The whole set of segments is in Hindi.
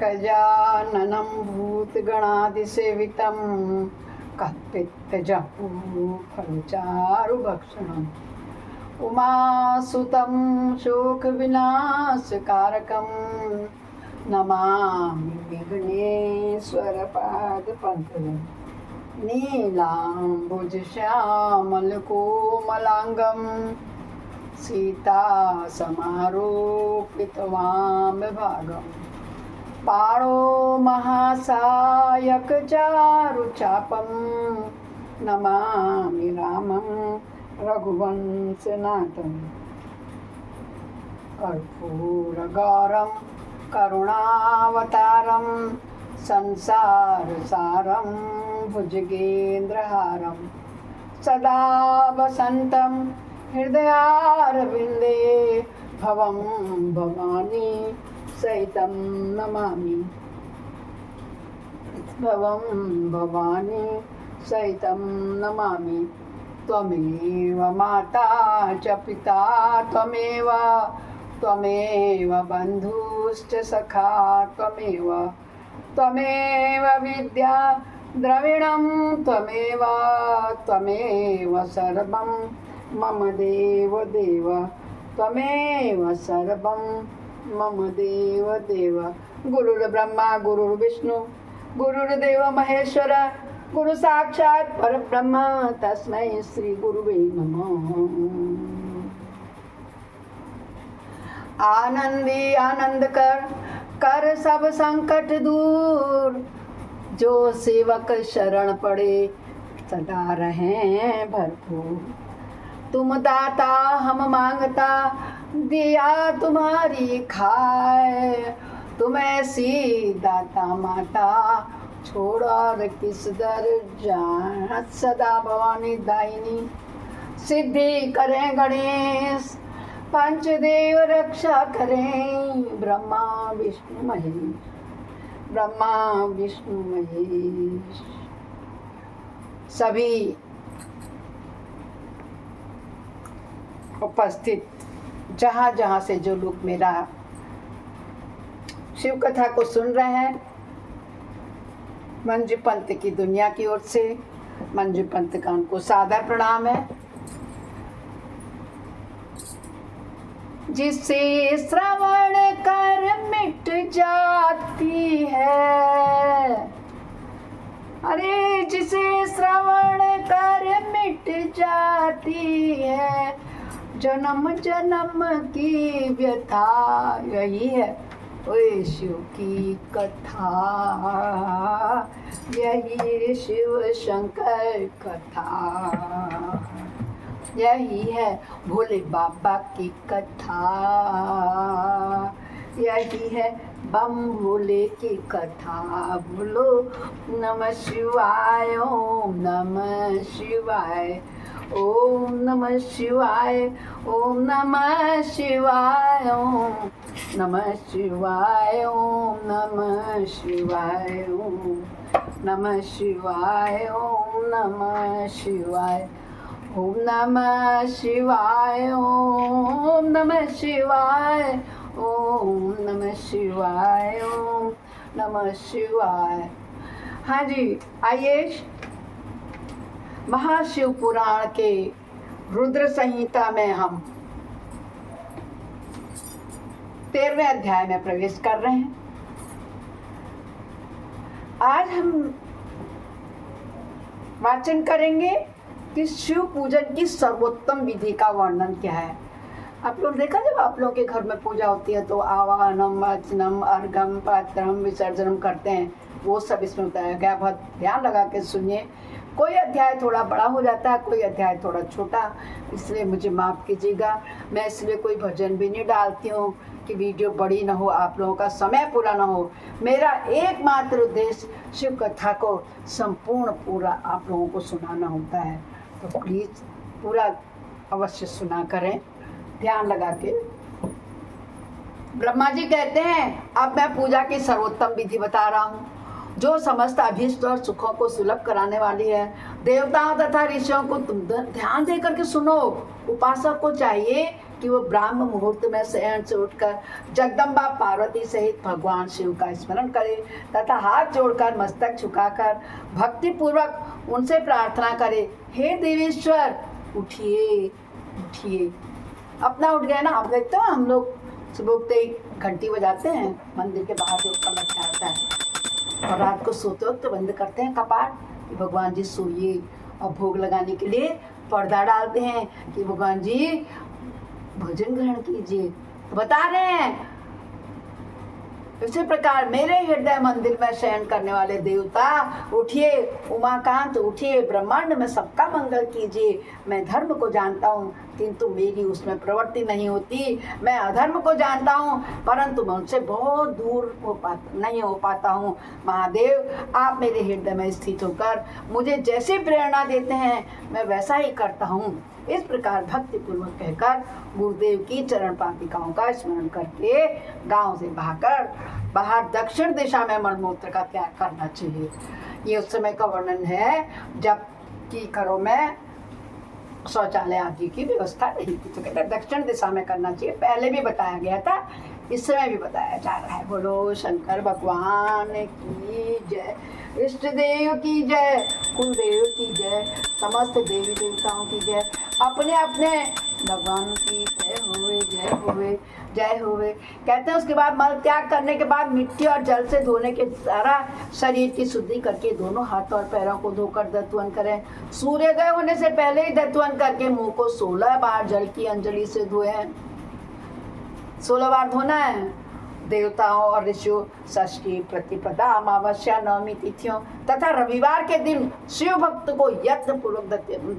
गजाननं भूतगणादिसेवितं कल्पितजम्बूफलचारुभक्षणम् उमासुतं शोकविनाशकारकं नमामि विघ्नेश्वरपादपङ्कजं नीलाम्बुजश्यामलकोमलाङ्गं सीतासमारोपितवामभागम् पाणो महासायकचारुचापं नमामि रामं रघुवंशनाथं कर्पूरगौरं करुणावतारं संसारसारं भुजगेन्द्रहारं सदा वसन्तं हृदयारविन्दे भवं भवानी सहितं नमामि भवं भवानी सहितं नमामि त्वमेव माता च पिता त्वमेव बन्धुश्च सखा त्वमेव विद्या द्रविणं त्वमेव सर्वं मम देव त्वमेव सर्वं मम देव गुरुर्ब्रह्मा गुरुर्विष्णु गुरुर्देव महेश्वर गुरु साक्षात् परब्रह्म तस्मै श्री गुरुवे नमः। आनंदी आनंद कर सब संकट दूर, जो सेवक शरण पड़े सदा रहें भरपूर। तुम दाता हम मांगता दिया तुम्हारी खाए, तुम ऐसी दाता माता छोड़ और किस दर जाए। सदा भवानी दायिनी सिद्धि करें गणेश, पंचदेव रक्षा करें ब्रह्मा विष्णु महेश। सभी उपस्थित जहाँ जहाँ से जो लोग मेरा शिव कथा को सुन रहे हैं, मंजू पंत की दुनिया की ओर से मंजू पंत का उनको सादर प्रणाम है। जिसे श्रवण कर मिट जाती है, अरे जिसे श्रवण कर मिट जाती है, जन्म जन्म की व्यथा। यही है ओए शिव की कथा, यही शिव शंकर कथा, यही है भोले बाबा की कथा, यही है बम भोले की कथा। बोलो नमः शिवाय, ओम नमः शिवाय, ओम नमः शिवाय, ओम नमः शिवाय, ओम नमः शिवाय, ओम नमः शिवाय, ओम नमः शिवाय, ओम नमः शिवाय, ओम नमः शिवाय, ओम नमः शिवाय, ओम नमः शिवाय, ओम नमः शिवाय। हाँ जी, आइए महाशिव पुराण के रुद्र संहिता में हम 13वें अध्याय में प्रवेश कर रहे हैं। आज हम वाचन करेंगे कि शिव पूजन की सर्वोत्तम विधि का वर्णन क्या है। आप लोग देखा, जब आप लोगों के घर में पूजा होती है तो आवाहनम वचनम अर्घम पात्रम विसर्जनम करते हैं, वो सब इसमें बताया गया। बहुत ध्यान लगा के सुनिए। कोई अध्याय थोड़ा बड़ा हो जाता है, कोई अध्याय थोड़ा छोटा, इसलिए मुझे माफ़ कीजिएगा। मैं इसलिए कोई भजन भी नहीं डालती हूँ कि वीडियो बड़ी ना हो, आप लोगों का समय पूरा ना हो। मेरा एकमात्र उद्देश्य शिव कथा को संपूर्ण पूरा आप लोगों को सुनाना होता है, तो प्लीज़ पूरा अवश्य सुना करें, ध्यान लगा के। ब्रह्मा जी कहते हैं, अब मैं पूजा की सर्वोत्तम विधि बता रहा हूँ, जो समस्त अभीष्ट और सुखों को सुलभ कराने वाली है। देवताओं तथा ऋषियों को तुम ध्यान दे करके सुनो। उपासक को चाहिए कि वो ब्राह्म मुहूर्त में शयन से उठकर जगदम्बा पार्वती सहित भगवान शिव का स्मरण करे तथा हाथ जोड़कर मस्तक झुकाकर भक्ति पूर्वक उनसे प्रार्थना करे, हे देवेश्वर उठिए उठिए। अपना उठ गया ना। आप देखते हो हम लोग सुबह उठते ही घंटी बजाते हैं, मंदिर के बाहर से ऊपर लटका रहता है, और रात को सोते वक्त तो बंद करते हैं कपाट कि भगवान जी सोइए, और भोग लगाने के लिए पर्दा डालते हैं कि भगवान जी भोजन ग्रहण कीजिए। तो बता रहे हैं इसी प्रकार मेरे हृदय मंदिर में शयन करने वाले देवता उठिए, उमाकांत उठिए, ब्रह्मांड में सबका मंगल कीजिए। मैं धर्म को जानता हूँ किंतु मेरी उसमें प्रवृत्ति नहीं होती। मैं अधर्म को जानता हूँ परंतु मैं उनसे बहुत दूर नहीं हो पाता हूँ। महादेव आप मेरे हृदय में स्थित होकर मुझे जैसी प्रेरणा देते हैं मैं वैसा ही करता हूँ। इस प्रकार भक्ति पूर्वक कहकर गुरुदेव की चरण पादिकाओं का स्मरण करके गांव से बाहर दक्षिण दिशा में मलमूत्र का त्याग करना चाहिए। ये उस समय का वर्णन है जब कि घरों में शौचालय आदि की व्यवस्था नहीं थी, तो कहते दक्षिण दिशा में करना चाहिए। पहले भी बताया गया था, इस समय भी बताया जा रहा है। बोलो शंकर भगवान की जय, इष्ट देव की जय, कुलदेव की जय, समस्त देवी देवताओं की जय, अपने अपने भगवान की जय होवे जय होवे जय होवे। कहते हैं उसके बाद मल त्याग करने के बाद मिट्टी और जल से धोने के द्वारा शरीर की शुद्धि करके दोनों हाथ और पैरों को धोकर दत्वन करें। सूर्योदय होने से पहले ही दत्वन करके मुंह को 16 बार जल की अंजलि से धोए। 16 बार धोना है। देवताओं और ऋषियों षष्ठी, प्रतिपदा, अमावस्या, नवमी तिथियों तथा रविवार के दिन शिव भक्त को यत्न पूर्वक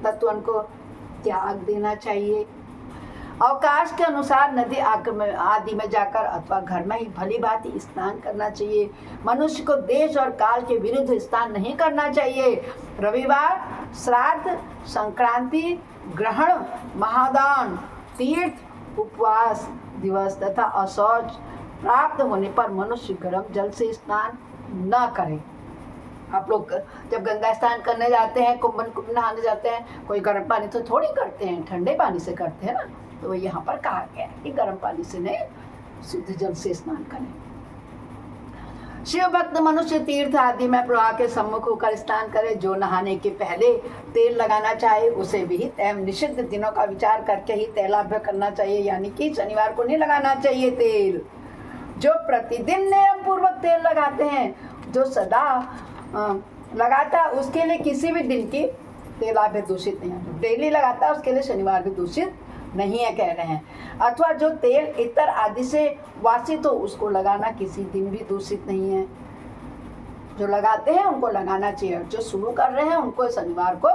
दत्वन को त्याग देना चाहिए। अवकाश के अनुसार नदी आदि में जाकर अथवा घर में ही भली भांति स्नान करना चाहिए। मनुष्य को देश और काल के विरुद्ध स्नान नहीं करना चाहिए। रविवार, श्राद्ध, संक्रांति, ग्रहण, महादान, तीर्थ, उपवास दिवस तथा अशौच प्राप्त होने पर मनुष्य गर्म जल से स्नान न करे। आप लोग जब गंगा स्नान करने जाते हैं, कुंभ नहाने जाते हैं, कोई गर्म पानी तो थोड़ी करते हैं, ठंडे पानी से करते हैं ना। तो यहाँ पर कहा गया है कि गर्म पानी से नहीं, शुद्ध जल से स्नान करें। शिव भक्त मनुष्य तीर्थ आदि में प्रवाह के सम्मुख होकर स्नान करे। जो नहाने के पहले तेल लगाना चाहे उसे विहित एवं निषिद्ध दिनों का विचार करके ही तैलाभ्य करना चाहिए, यानी कि शनिवार को नहीं लगाना चाहिए तेल। जो प्रतिदिन नियम पूर्वक तेल लगाते हैं, जो सदा लगाता है, उसके लिए किसी भी दिन की तेलाभ्य दूषित नहीं है। डेली लगाता है उसके लिए शनिवार भी दूषित नहीं है कह रहे हैं। अथवा जो तेल इत्र आदि से वासित हो उसको लगाना किसी दिन भी दूषित नहीं है। जो लगाते हैं उनको लगाना चाहिए, जो शुरू कर रहे हैं उनको शनिवार को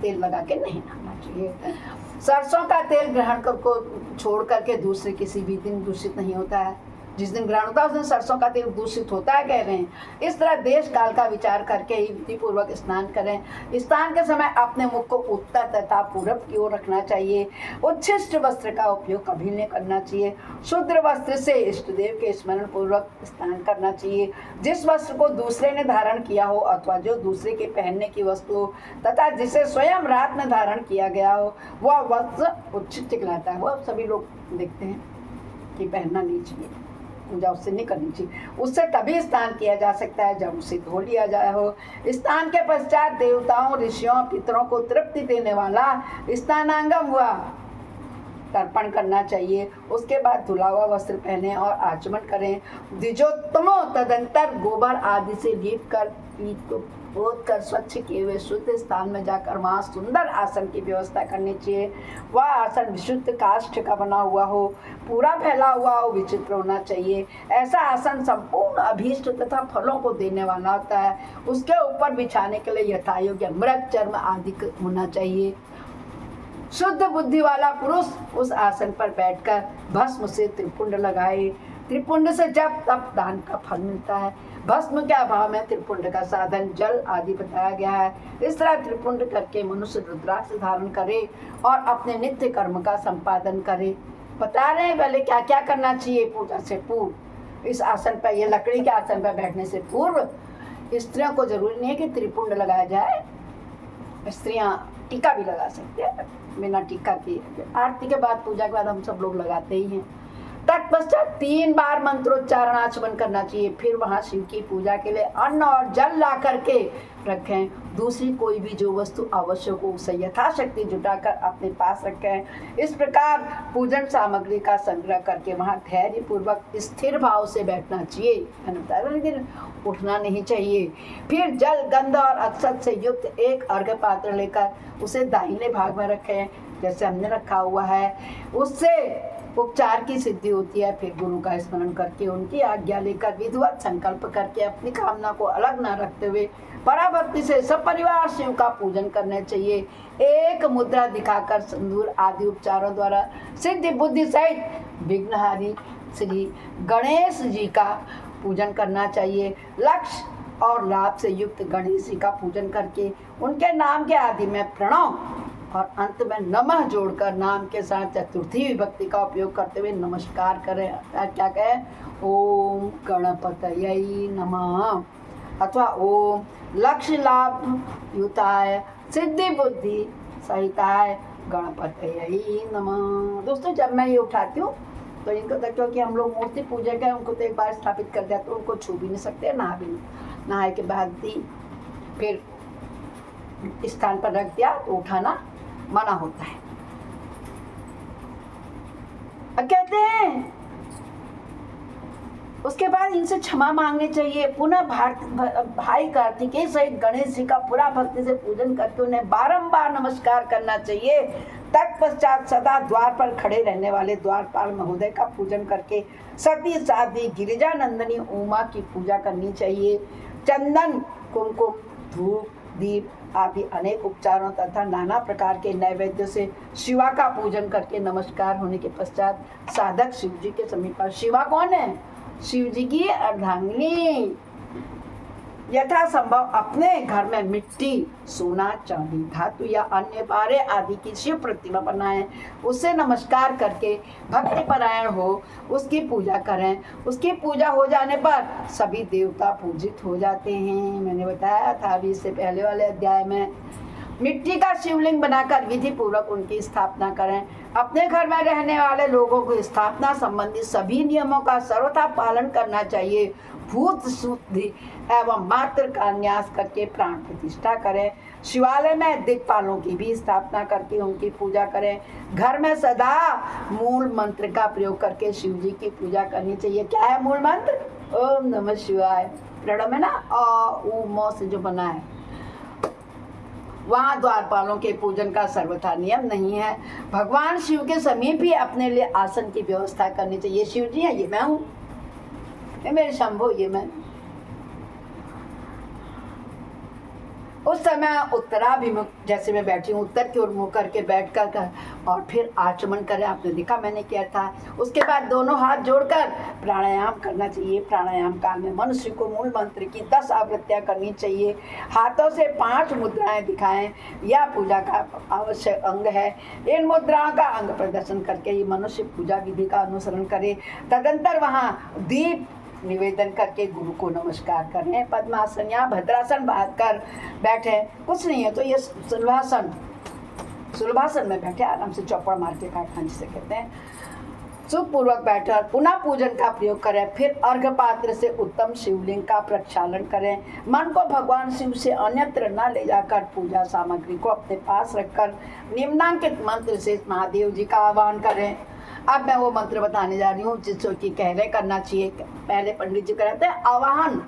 तेल लगा के नहीं नहाना चाहिए। सरसों का तेल ग्रहण को छोड़ करके दूसरे किसी भी दिन दूषित नहीं होता है। जिस दिन ग्रहण होता है उस दिन सरसों का तेल दूषित होता है कह रहे हैं। इस तरह देश काल का विचार करके ही विधि पूर्वक स्नान करें। स्नान के समय अपने मुख को उत्तर तथा पूरब की ओर रखना चाहिए। उच्छिष्ट वस्त्र का उपयोग कभी नहीं करना चाहिए। शुद्र वस्त्र से इष्ट देव के स्मरण पूर्वक स्नान करना चाहिए। जिस वस्त्र को दूसरे ने धारण किया हो अथवा जो दूसरे के पहनने की वस्तु हो तथा जिसे स्वयं रात में धारण किया गया हो वह वस्त्र उच्छिष्ट कहलाता है। वह सभी लोग देखते हैं कि पहनना नहीं चाहिए, पूजा उससे नहीं करनी चाहिए। उससे तभी स्नान किया जा सकता है जब उसे धो लिया जाए हो। स्नान के पश्चात देवताओं, ऋषियों, पितरों को तृप्ति देने वाला स्नानांगम हुआ तर्पण करना चाहिए। उसके बाद धुला हुआ वस्त्र पहने और आचमन करें। द्विजोत्तमो तदंतर गोबर आदि से लीप कर पीठ को पोत कर स्वच्छ किए हुए शुद्ध स्थान में जाकर वहाँ सुंदर आसन की व्यवस्था करनी चाहिए। वह आसन विशुद्ध काष्ठ का बना हुआ हो, पूरा फैला हुआ हो, विचित्र होना चाहिए। ऐसा आसन संपूर्ण अभीष्ट तथा फलों को देने वाला होता है। उसके ऊपर बिछाने के लिए यथायोग्य मृग चर्म आदि होना चाहिए। शुद्ध बुद्धि वाला पुरुष उस आसन पर बैठकर भस्म से त्रिपुंड लगाए। त्रिपुंड से जब तब दान का फल मिलता है। भस्म के अभाव में त्रिपुंड का साधन जल आदि बताया गया है। इस तरह त्रिपुंड करके मनुष्य रुद्राक्ष धारण करे और अपने नित्य कर्म का संपादन करे। बता रहे हैं पहले क्या क्या करना चाहिए पूजा से पूर्व। इस आसन पर, ये लकड़ी के आसन पर बैठने से पूर्व स्त्रियों को जरूरी नहीं है कि त्रिपुंड लगाया जाए। स्त्रियां टीका भी लगा सकते हैं, बिना टीका की आरती के बाद, पूजा के बाद हम सब लोग लगाते ही हैं। तत्पश्चात 3 बार मंत्रोच्चारण आचमन करना चाहिए। फिर वहाँ शिव की पूजा के लिए अन्न और जल ला करके रखें। दूसरी कोई भी जो वस्तु आवश्यक हो उसे यथाशक्ति जुटाकर अपने पास रखें। इस प्रकार पूजन सामग्री का संग्रह करके वहाँ धैर्य पूर्वक स्थिर भाव से बैठना चाहिए, लेकिन उठना नहीं चाहिए। फिर जल, गंध और अक्षत से युक्त एक अर्घ्य पात्र लेकर उसे दाहिने भाग में रखें, जैसे हमने रखा हुआ है। उससे उपचार की सिद्धि होती है। फिर गुरु का स्मरण करके उनकी आज्ञा लेकर विधिवत संकल्प करके अपनी कामना को अलग न रखते हुए पराभक्ति से सब परिवार शिव का पूजन करने चाहिए। एक मुद्रा दिखाकर सिंदूर आदि उपचारों द्वारा सिद्धि बुद्धि सहित विघ्नहारी श्री गणेश जी का पूजन करना चाहिए। लक्ष्य और लाभ से युक्त गणेश जी का पूजन करके उनके नाम के आदि में प्रणव और अंत में नमः जोड़कर नाम के साथ चतुर्थी विभक्ति का उपयोग करते हुए नमस्कार करें। क्या कहें? ओम गणपतये नमः, अथवा ओम लक्ष्य लाभ युताय सिद्धि बुद्धि सहिताय गणपतये नमः। दोस्तों, जब मैं ये उठाती हूँ तो इनको तो, क्योंकि हम लोग मूर्ति पूजक है, उनको तो एक बार स्थापित कर दिया तो उनको छू भी नहीं सकते, नहा भी नहीं, नहाए के बाद भी फिर स्थान पर रख दिया तो उठाना मना होता है। कहते हैं उसके बाद इनसे क्षमा मांगनी चाहिए। पुनः भाई कार्तिकेय सहित गणेश जी का पूरा भक्ति से पूजन करके उन्हें बारंबार नमस्कार करना चाहिए। तत्पश्चात सदा द्वार पर खड़े रहने वाले द्वारपाल महोदय का पूजन करके सती साध्वी गिरिजा नंदनी उमा की पूजा करनी चाहिए। चंदन, कुमकुम, धूप, दीप आदि अनेक उपचारों तथा नाना प्रकार के नैवेद्य से शिवा का पूजन करके नमस्कार होने के पश्चात साधक शिव जी के समीप पर, शिवा कौन है? शिव जी की अर्धांगिनी, यथा संभव अपने घर में मिट्टी, सोना, चांदी, धातु या अन्य पारे आदि की शिव प्रतिमा बनाएं, उससे नमस्कार करके भक्ति परायण हो उसकी पूजा करें। उसकी पूजा हो जाने पर सभी देवता पूजित हो जाते हैं। मैंने बताया था अभी इससे पहले वाले अध्याय में। मिट्टी का शिवलिंग बनाकर विधि पूर्वक उनकी स्थापना करें। अपने घर में रहने वाले लोगों को स्थापना संबंधी सभी नियमों का सर्वथा पालन करना चाहिए। भूत शुद्धि एवं मात्र का न्यास करके प्राण प्रतिष्ठा करें। शिवालय में दिक्पालों की भी स्थापना करके उनकी पूजा करें। घर में सदा मूल मंत्र का प्रयोग करके शिव जी की पूजा करनी चाहिए। क्या है मूल मंत्र? ओम नमः शिवाय। प्रणव है ना, उ म से जो बना है। वहाँ द्वारपालों के पूजन का सर्वथा नियम नहीं है। भगवान शिव के समीप ही अपने लिए आसन की व्यवस्था करनी चाहिए। शिव जी है, ये मैं हूँ, ये मेरे शंभो, ये मैं। उस समय उत्तराभिमुख जैसे मैं बैठी हूँ, उत्तर की ओर मुँह करके बैठ कर और फिर आचमन करें। आपने देखा मैंने किया था। उसके बाद दोनों हाथ जोड़कर प्राणायाम करना चाहिए। प्राणायाम काल में मनुष्य को मूल मंत्र की 10 आवृत्तियाँ करनी चाहिए। हाथों से 5 मुद्राएं दिखाएं। यह पूजा का आवश्यक अंग है। इन मुद्राओं का अंग प्रदर्शन करके ही मनुष्य पूजा विधि का अनुसरण करे। तदंतर वहाँ दीप निवेदन करके गुरु को नमस्कार करें। पद्मासन या भद्रासन बांध कर बैठे, कुछ नहीं है तो ये सुलभासन में बैठे, आराम से चौपड़ मार के काटना जिसे कहते हैं। सुखपूर्वक बैठकर पुनः पूजन का प्रयोग करें। फिर अर्घ्य पात्र से उत्तम शिवलिंग का प्रक्षालन करें। मन को भगवान शिव से अन्यत्र न ले जाकर पूजा सामग्री को अपने पास रखकर निम्नांकित मंत्र से महादेव जी का आह्वान करें। अब मैं वो मंत्र बताने जा रही हूँ जिसको कि कहले करना चाहिए। पहले पंडित जी कराते हैं आवाहन,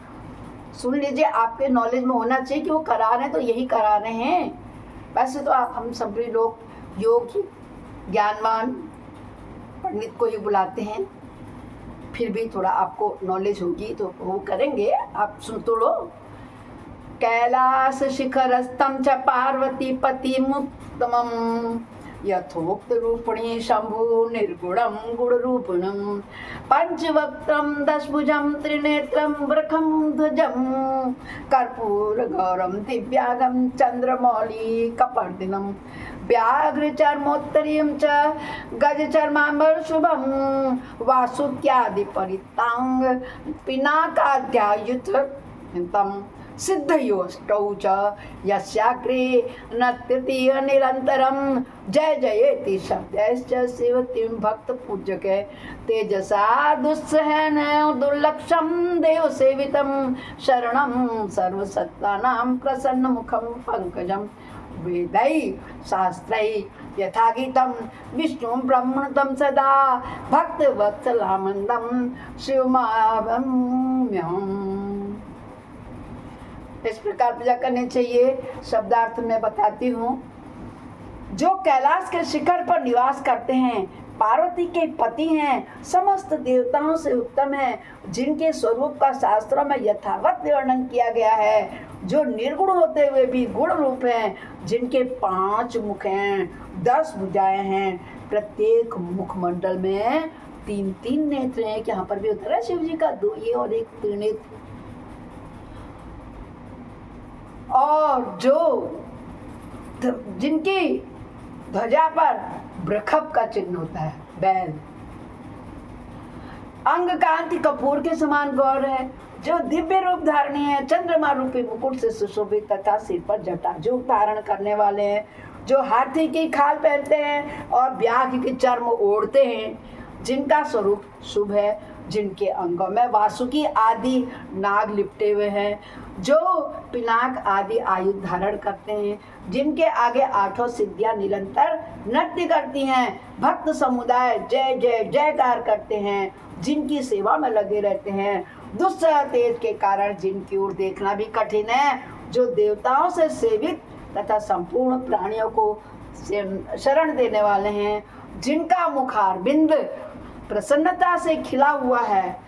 सुन लीजिए, आपके नॉलेज में होना चाहिए कि वो करा रहे हैं तो यही करा रहे हैं। वैसे तो आप हम सभी लोग योगी ज्ञानवान पंडित को ही बुलाते हैं, फिर भी थोड़ा आपको नॉलेज होगी तो वो करेंगे। आप सुन तो लो। कैलास शिखरस्तम च पार्वती पति मुक्तमम यथोक्त रूपिणी शंभु निर्गुणम गुण रूपणम पंचवक्त्रम दशभुजम त्रिनेत्रम वृखम ध्वजम कर्पूर गौरम दिव्यागम चंद्रमौली कपर्दिनम व्याघ्र चर्मोत्तरीयं च गज चर्मांबर शुभम वासुक्यादि परितांग पिनाकाध्यायुत तम सिद्धयोष्टौ च यस्याग्रे नत्यति निरन्तरं जय जयेति शब्दैश्च सेवतीं भक्त पूज्यके तेजसा दुस्सहन दुर्लक्षं देव सेवितं शरणं सर्वसत्तानां प्रसन्नमुखं पंकजं वेदै शास्त्रै यथा गीतं विष्णुं ब्रह्मणं सदा भक्तवत्सलामन्दं शिवमाभम्यहम्। इस प्रकार पूजा करनी चाहिए। शब्दार्थ में बताती हूँ। जो कैलाश के शिखर पर निवास करते हैं, पार्वती के पति हैं, समस्त देवताओं से उत्तम है, जिनके स्वरूप का शास्त्रों में यथावत वर्णन किया गया है, जो निर्गुण होते हुए भी गुण रूप हैं, जिनके 5 मुख हैं, 10 भुजाएं हैं, प्रत्येक मुखमंडल में 3-3 नेत्र हैं। यहाँ पर भी उतर है शिव जी का 2 ये और 1 त्रिनेत्र। और जो जिनकी ध्वजा पर वृषभ का चिन्ह होता है, बैल, अंग कांति कपूर के समान गौर है, जो दिव्य रूप धारणी है, चंद्रमा रूपी मुकुट से सुशोभित तथा सिर पर जटाजूट धारण करने वाले हैं, जो हाथी की खाल पहनते हैं और व्याघ्र की चर्म ओढ़ते हैं, जिनका स्वरूप शुभ है, जिनके अंगों में वासुकी आदि नाग लिपटे हुए हैं, जो पिनाक आदि आयुध धारण करते हैं, जिनके आगे 8 सिद्धियां निरंतर नृत्य करती हैं, भक्त समुदाय जय जय जयकार करते हैं, जिनकी सेवा में लगे रहते हैं, दुस्सह तेज के कारण जिनकी ओर देखना भी कठिन है, जो देवताओं से सेवित तथा संपूर्ण प्राणियों को शरण देने वाले हैं, जिनका मुखारबिंद प्रसन्नता से खिला हुआ है,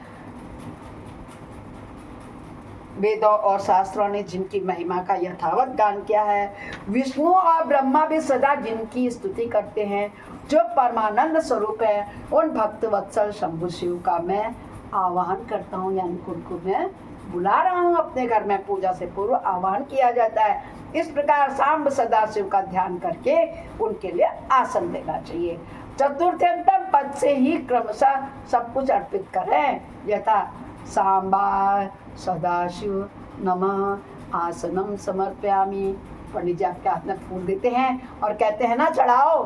वेदों और शास्त्रों ने जिनकी महिमा का यथावत गान किया है, विष्णु और ब्रह्मा भी सदा जिनकी स्तुति करते हैं, जो परमानंद स्वरूप है, उन भक्त वत्सल शंभु शिव का मैं आवाहन करता हूँ, यानी उनको मैं बुला रहा हूँ अपने घर में। पूजा से पूर्व आवाहन किया जाता है। इस प्रकार सांब सदाशिव का ध्यान करके उनके लिए आसन देना चाहिए। चतुर्थ्यंतम पद से ही क्रमशः सब कुछ अर्पित करें, यथा सांबा सदाशिव नमः आसनम समर्पयामि। पंडित जी आपके हाथ में फूल देते हैं और कहते हैं ना चढ़ाओ,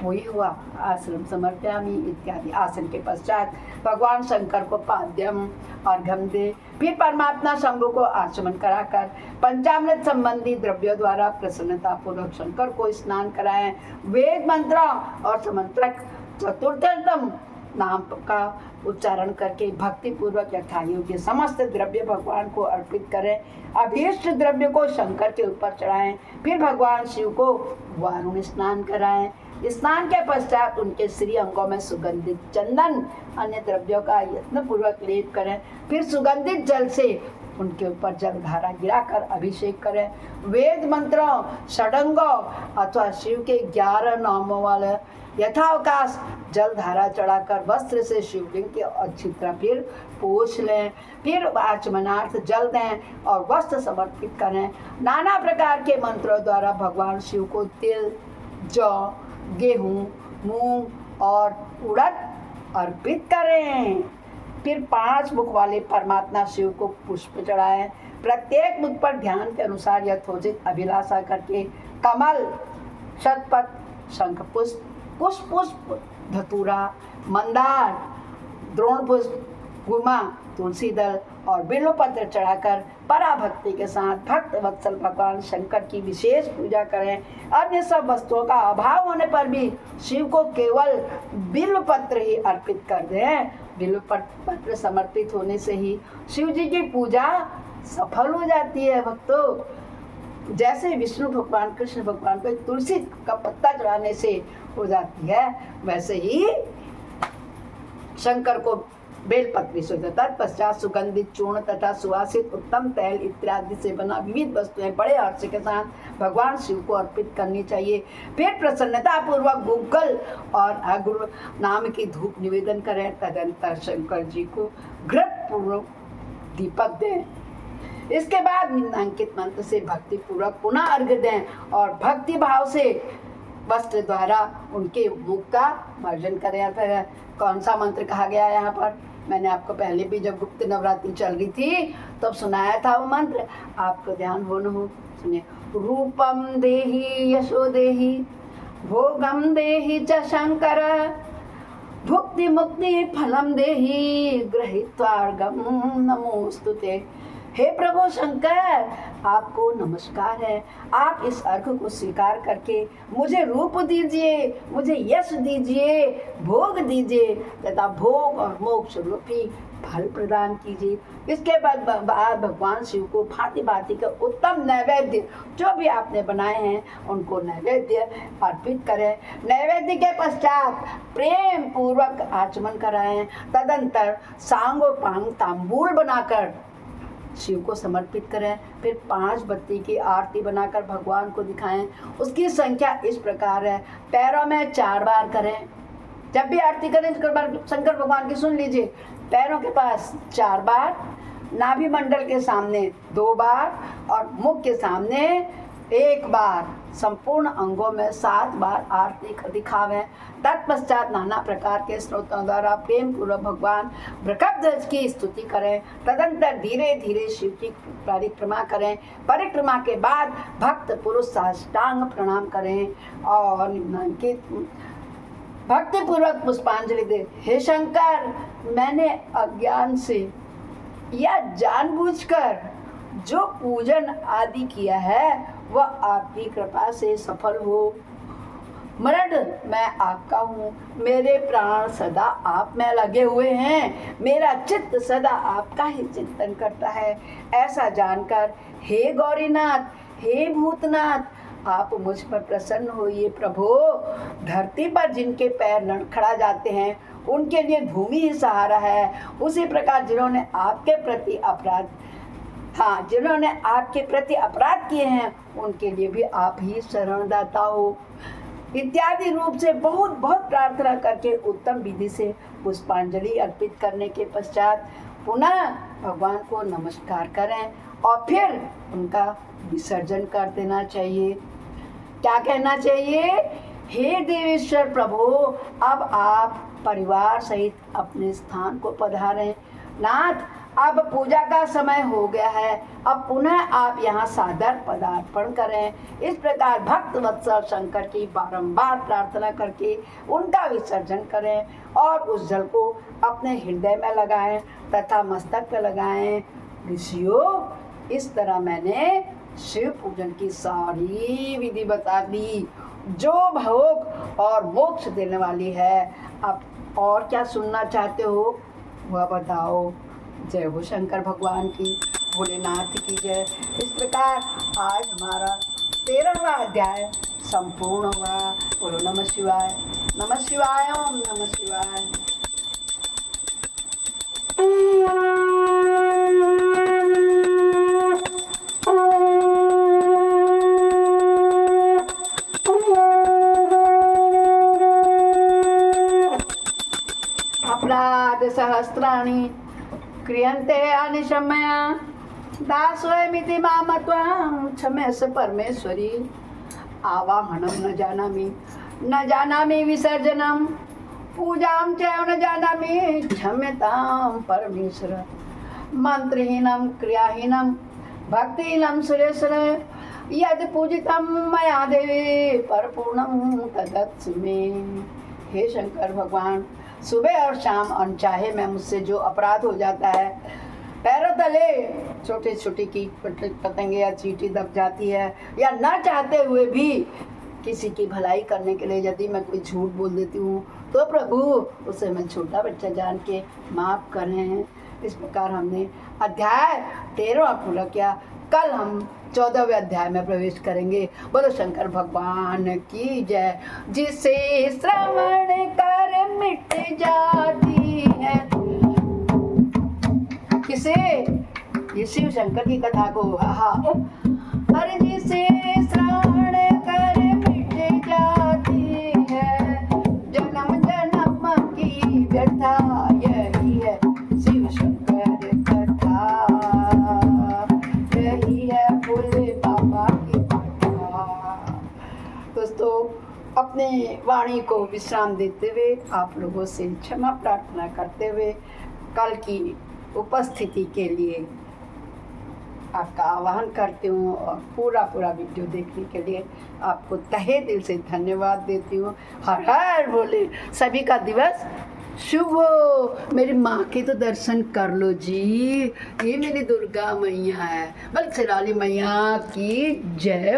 वही हुआ आसनम समर्पयामि इत्यादि। आसन के पश्चात भगवान शंकर को पाद्यम अर्घ्यम दे, फिर परमात्मा शंभु को आचमन कराकर पंचामृत संबंधी द्रव्यों द्वारा प्रसन्नता पूर्वक शंकर को स्नान कराएं। वेद मंत्र और समंत्रक चतुर्थम नाम का उच्चारण करके भक्ति पूर्वक यथायोग्य समस्त द्रव्य भगवान को अर्पित करें। अभीष्ट द्रव्य को शंकर के ऊपर चढ़ाएं, फिर भगवान शिव को वारुण स्नान कराएं। स्नान के पश्चात उनके श्री अंगों में सुगंधित चंदन अन्य द्रव्यों का यत्न पूर्वक लेप करें, फिर सुगंधित जल से उनके ऊपर जलधारा गिराकर अभिषेक करें। वेद मंत्रों षडंगों अथवा शिव के 11 नामों वाले यथावकाश जलधारा चढ़ाकर वस्त्र से शिवलिंग की अच्छी तरह फिर पोंछ लें, फिर आचमनार्थ जल दें और वस्त्र समर्पित करें। नाना प्रकार के मंत्रों द्वारा भगवान शिव को तिल, जौ, गेहूँ, मूंग और उड़द अर्पित करें। फिर 5 मुख वाले परमात्मा शिव को पुष्प चढ़ाएं। प्रत्येक मुख पर ध्यान के अनुसार यथोचित अभिलाषा करके कमल, शतपथ, शंख पुष्प, कुश पुष्प, धतूरा, मंदार, द्रोण पुष्प, गुमा, तुलसी दल और बिल्वपत्र चढ़ाकर पराभक्ति के साथ भक्त वत्सल भगवान शंकर की विशेष पूजा करें। अन्य सब वस्तुओं का अभाव होने पर भी शिव को केवल बिल्वपत्र ही अर्पित कर दें। बिल्वपत्र समर्पित होने से ही शिव जी की पूजा सफल हो जाती है। भक्तों, जैसे विष्णु भगवान कृष्ण भगवान को तुलसी का पत्ता चढ़ाने से हो जाती है, वैसे ही शंकर को बेलपत्री से तत्पश्चात सुगंधित चूर्ण तथा सुवासित उत्तम तैल इत्यादि से बना विविध वस्तुएं बड़े हर्ष के साथ भगवान शिव को अर्पित करनी चाहिए। फिर प्रसन्नता पूर्वक गूगल और अगुरु नाम की धूप निवेदन करें। तदंतर शंकर जी को घृत पूर्वक दीपक दें। इसके बाद निम्नांकित मंत्र से भक्ति पूर्वक पुनः अर्घ्य दें और भक्ति भाव से वस्त्र द्वारा उनके मुख का मर्जन करें। फिर कौन सा मंत्र कहा गया है यहाँ पर? मैंने आपको पहले भी जब गुप्त नवरात्रि चल रही थी तब सुनाया था वो मंत्र, आपको ध्यान हो न हो सुनिए। रूपम देहि यशो देहि भोगम देहि च शंकर भुक्ति मुक्ति फलम देहि गृहीत्वार्घम नमोस्तुते। हे प्रभु शंकर, आपको नमस्कार है। आप इस अर्घ को स्वीकार करके मुझे रूप दीजिए, मुझे यश दीजिए, भोग दीजिए तथा भोग और मोक्ष रूपी फल प्रदान कीजिए। इसके बाद भगवान शिव को भांति भांति के उत्तम नैवेद्य जो भी आपने बनाए हैं उनको नैवेद्य अर्पित करें। नैवेद्य के पश्चात प्रेम पूर्वक आचमन कराएं। तदंतर सांगोपांग तांबूल बनाकर शिव को समर्पित करें। फिर 5 बत्ती की आरती बनाकर भगवान को दिखाएं। उसकी संख्या इस प्रकार है, पैरों में 4 बार करें। जब भी आरती करें शंकर भगवान की सुन लीजिए, पैरों के पास 4 बार, नाभि मंडल के सामने 2 बार और मुख के सामने 1 बार, संपूर्ण अंगों में 7 बार आरती दिखावें। तत्पश्चात नाना प्रकार के स्रोतों द्वारा प्रेम पूर्वक भगवान वृषभध्वज की स्तुति करें। तदंतर धीरे धीरे शिव की परिक्रमा करें। परिक्रमा के बाद भक्त पुरुष साष्टांग प्रणाम करें और निम्नलिखित भक्ति पूर्वक पुष्पांजलि दे। हे शंकर, मैंने अज्ञान से या जानबूझकर जो पूजन आदि किया है वह आपकी कृपा से सफल हो। मरण मैं आपका हूँ, मेरे प्राण सदा आप में लगे हुए हैं, मेरा चित्त सदा आपका ही चिंतन करता है। ऐसा जानकर हे गौरीनाथ, हे भूतनाथ, आप मुझ पर प्रसन्न होइए प्रभु। धरती पर जिनके पैर लड़खड़ा जाते हैं उनके लिए भूमि ही सहारा है। उसी प्रकार जिन्होंने आपके प्रति अपराध किए हैं उनके लिए भी आप ही शरणदाता हो। इत्यादि रूप से बहुत बहुत प्रार्थना करके उत्तम विधि से पुष्पांजलि अर्पित करने के पश्चात पुनः भगवान को नमस्कार करें और फिर उनका विसर्जन कर देना चाहिए। क्या कहना चाहिए? हे देवेश्वर प्रभु, अब आप परिवार सहित अपने स्थान को पधारें। नाथ, अब पूजा का समय हो गया है, अब पुनः आप यहाँ सादर पदार्पण करें। इस प्रकार भक्त वत्सल शंकर की बारंबार प्रार्थना करके उनका विसर्जन करें और उस जल को अपने हृदय में लगाएं तथा मस्तक पर लगाएं। ऋषियों, इस तरह मैंने शिव पूजन की सारी विधि बता दी जो भोग और मोक्ष देने वाली है। अब और क्या सुनना चाहते हो वह बताओ। जय हो शंकर भगवान की, भोलेनाथ की जय। इस प्रकार आज हमारा 13वां अध्याय संपूर्ण हुआ। बोलो नमः शिवाय, नमः शिवाय, ओम नमः शिवाय। अपराध सहस्राणि क्रियन्ते अनिशमया दासोऽयमिति मामत्वं क्षमेश परमेश्वरी। आवाहनं न जानामि विसर्जनं पूजां च न जानामि क्षम्यतां परमेश्वर। मंत्रहीनं क्रियाहीनं भक्तिहीनं सुरेश्वर यद् पूजितं मया देवी परिपूर्णं तदत्सु मे। हे शंकर भगवान, सुबह और शाम अनचाहे में मुझसे जो अपराध हो जाता है, पैरों तले छोटे छोटे कीट पतंगे या चींटी दब जाती है, या ना चाहते हुए भी किसी की भलाई करने के लिए यदि मैं कोई झूठ बोल देती हूँ तो प्रभु उसे मैं छोटा बच्चा जान के माफ़ कर रहे हैं। इस प्रकार हमने अध्याय 13 पूरा किया। कल हम 14वें अध्याय में प्रवेश करेंगे। बोलो शंकर भगवान की जय। जिसे श्रवण कर मिट जाती है, किसे? ये शिव शंकर की कथा को अरे जिसे श्रवण कर मिट जाती है, जन्म जन्म की व्यथा यही है शिव शंकर कथा, यही है भोले बाबा की कथा। दोस्तों, अपने वाणी को विश्राम देते हुए, आप लोगों से क्षमा प्रार्थना करते हुए कल की उपस्थिति के लिए आपका आह्वान करती हूँ और पूरा वीडियो देखने के लिए आपको तहे दिल से धन्यवाद देती हूँ। हर हर बोले। सभी का दिवस शुभ हो। मेरी माँ के तो दर्शन कर लो जी। ये मेरी दुर्गा मैया है। बल सिराली मैया की जय।